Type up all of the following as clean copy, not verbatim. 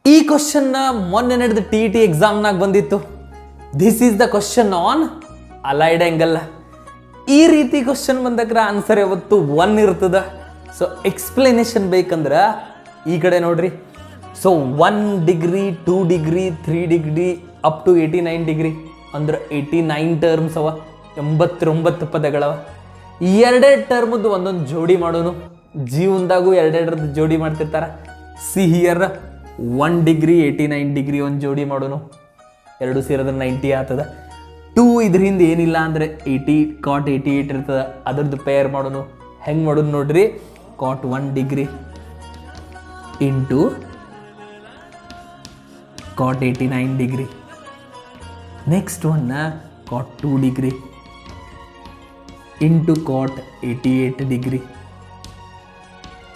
ಈ ಕ್ವಶನ್ ಮೊನ್ನೆ ನಡೆದ TET ಎಕ್ಸಾಮ್ನಾಗ ಬಂದಿತ್ತು. This is the question on allied angle. ಈ ರೀತಿ ಕ್ವಶನ್ ಬಂದಾಗ ಆನ್ಸರ್ ಯಾವತ್ತು 1 ಇರ್ತದ. ಸೊ ಎಕ್ಸ್ಪ್ಲನೇಷನ್ ಬೇಕಂದ್ರೆ ಈ ಕಡೆ ನೋಡ್ರಿ. So 1 degree 2 degree 3 degree up to 89 degree ಅಂದ್ರೆ 89 ಟರ್ಮ್ಸ್ ಅವ, 89 ಪದಗಳವ. ಎರಡೆರಡು ಟರ್ಮದ್ದು ಒಂದೊಂದು ಜೋಡಿ ಮಾಡೋನು. ಜೀವನದಾಗೂ ಎರಡೆರಡರದ್ದು ಜೋಡಿ ಮಾಡ್ತಿರ್ತಾರ. ಸಿ ಹಿಯರ್ 1 ಡಿಗ್ರಿ 89 ಡಿಗ್ರಿ ಒಂದು ಜೋಡಿ ಮಾಡೋನು, ಎರಡು ಸೇರಿದ್ರೆ 90 ಆಗ್ತದ. 2 ಇದರಿಂದ ಏನಿಲ್ಲ ಅಂದರೆ 80 cot 88 ಇರ್ತದೆ, ಅದ್ರದ್ದು ಪೇರ್ ಮಾಡೋನು. ಹೆಂಗೆ ಮಾಡೋದು ನೋಡ್ರಿ, cot 1 degree into cot 89 degree. Next one cot 2 degree into cot 88 degree.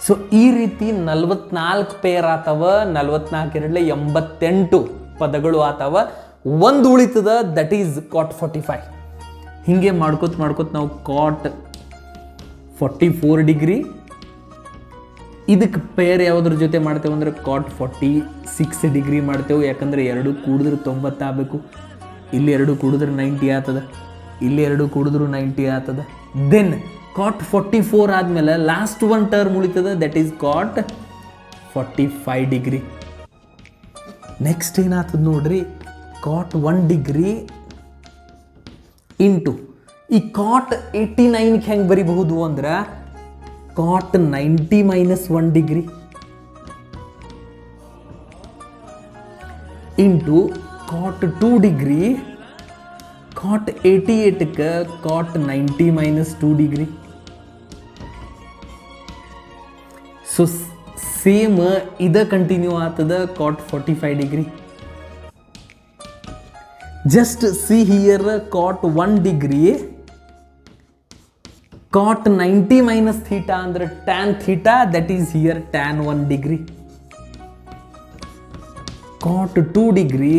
So ಈ ರೀತಿ 44 ಪೇರ್ ಆತವ. 44 ಎರಡಲೆ 88 ಪದಗಳು ಆತವ. ಒಂದು ಉಳಿತದ, ದಟ್ ಈಸ್ cot 45. ಹಿಂಗೆ ಮಾಡ್ಕೋತ ನಾವು cot 44 ಡಿಗ್ರಿ ಇದಕ್ಕೆ ಪೇರ್ ಯಾವುದ್ರ ಜೊತೆ ಮಾಡ್ತೇವೆ ಅಂದ್ರೆ cot 46 ಡಿಗ್ರಿ ಮಾಡ್ತೇವೆ. ಯಾಕಂದ್ರೆ 2 ಕೂಡಿದ್ರೆ 90 ಆಗಬೇಕು. ಇಲ್ಲಿ 2 ಕೂಡಿದ್ರೆ 90 ಆಗ್ತದ, ಇಲ್ಲಿ 2 ಕೂಡಿದ್ರು 90 ಆಗ್ತದ. ದೆನ್ cot 44 ಆದಮೇಲೆ ಲಾಸ್ಟ್ ಒನ್ ಟರ್ಮ್ ಉಳಿತದ, that is cot 45 degree. Next ಏನಾಗ್ತದ ನೋಡ್ರಿ, cot 1 ಡಿಗ್ರಿ ಇಂಟು ಈ cot 89 ಹೆಂಗೆ ಬರಿಬಹುದು ಅಂದ್ರೆ cot 90 minus 1 degree into cot 2 degree cot 88ಕ್ಕೆ cot 90 minus 2 degree. So same ಇದ ಕಂಟಿನ್ಯೂ ಆಗ್ತದ cot 45 degree. Just see here cot 1 degree cot 90 minus theta ಅಂದ್ರೆ tan theta, that is here tan 1 degree. cot 2 degree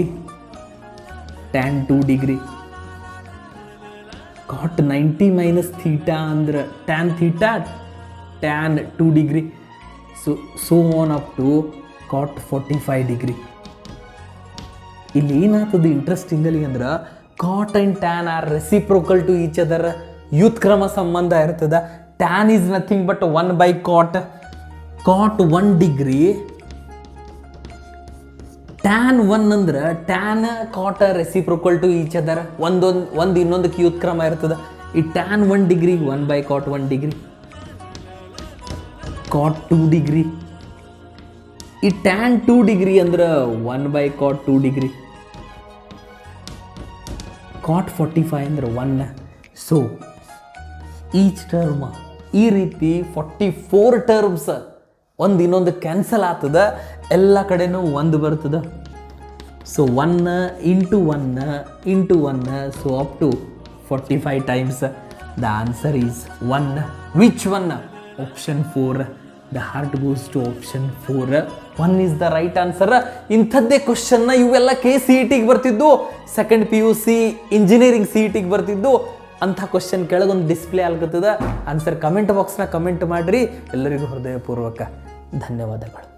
tan 2 degree. cot 90 minus theta ಅಂದ್ರೆ tan theta tan 2 degree. So on up to cot 45 degree. ಇಲ್ಲಿ ಏನಾಗ್ತದೆ interestingly ಅಂದ್ರೆ cot and tan are reciprocal to each other. ವ್ಯುತ್ಕ್ರಮ ಸಂಬಂಧ ಇರ್ತದ. tan is nothing but 1/cot. cot 1 degree tan 1 ಅಂದ್ರೆ tan cot reciprocal to each other. ಒಂದು ಇನ್ನೊಂದಕ್ಕೆ ವ್ಯುತ್ಕ್ರಮ ಇರ್ತದ. ಈ tan 1 degree 1/cot 1 degree. cot 2 degree ಈ tan 2 ಡಿಗ್ರಿ ಅಂದ್ರೆ 1/cot 2 ಡಿಗ್ರಿ. cot 45 ಅಂದ್ರೆ 1. ಸೊ ಈಚ್ ಟರ್ಮ್ ಈ ರೀತಿ 44 ಟರ್ಮ್ಸ್ ಒಂದು ಇನ್ನೊಂದು ಕ್ಯಾನ್ಸಲ್ ಆಗ್ತದ. ಎಲ್ಲ ಕಡೆನೂ 1 ಬರ್ತದ. So 1 into 1 into 1, so up to 45 times. The answer is 1. Which one? Option 4. The heart goes to option 4. 1 is the right answer. ಇಂಥದ್ದೇ ಕ್ವಶನ್ನ ಇವೆಲ್ಲ KCET ಬರ್ತಿದ್ದು, ಸೆಕೆಂಡ್ PUC ಇಂಜಿನಿಯರಿಂಗ್ CET ಬರ್ತಿದ್ದು. ಅಂಥ ಕ್ವಶನ್ ಕೆಳಗೊಂದು ಡಿಸ್ಪ್ಲೇ ಆಗ್ತದ. ಆನ್ಸರ್ ಕಮೆಂಟ್ ಬಾಕ್ಸ್ನ comment ಮಾಡಿರಿ. ಎಲ್ಲರಿಗೂ ಹೃದಯಪೂರ್ವಕ ಧನ್ಯವಾದಗಳು.